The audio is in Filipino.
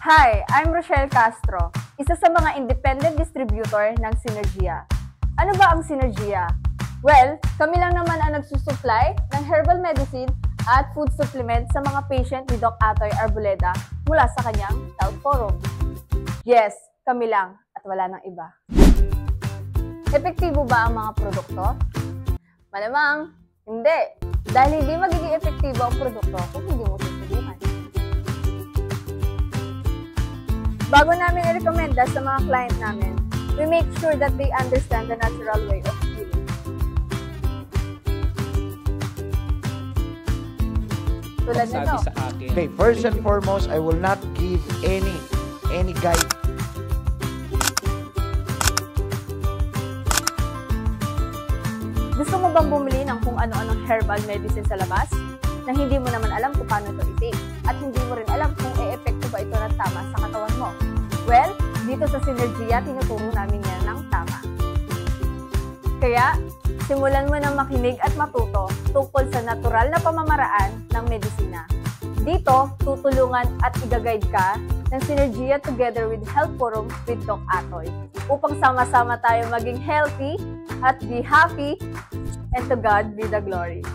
Hi, I'm Rochelle Castro, isa sa mga independent distributor ng Synergia. Ano ba ang Synergia? Well, kami lang naman ang nagsusupply ng herbal medicine at food supplement sa mga patient ni Doc Atoy Arboleda mula sa kanyang health forum. Yes, kami lang at wala nang iba. Epektibo ba ang mga produkto? Malamang, hindi. Dahil hindi magiging epektibo ang produkto kung hindi mo susubukan. Bago namin i-recommenda sa mga client namin, we make sure that they understand the natural way of healing. Tulad nito. Okay, first and foremost, I will not give any guide. Gusto mo bang bumili ng kung ano-anong herbal medicine sa labas na hindi mo naman alam kung paano ito i-take at hindi mo rin alam kung e-epekto ba ito ng tama sa katawan mo? Well, dito sa Synergia, tinuturo namin yan ng tama. Kaya, simulan mo ng makinig at matuto tungkol sa natural na pamamaraan ng medisina. Dito, tutulungan at i-guide ka ng Synergia together with Health Forum with Doc Atoy upang sama-sama tayo maging healthy at be happy, and to God be the glory.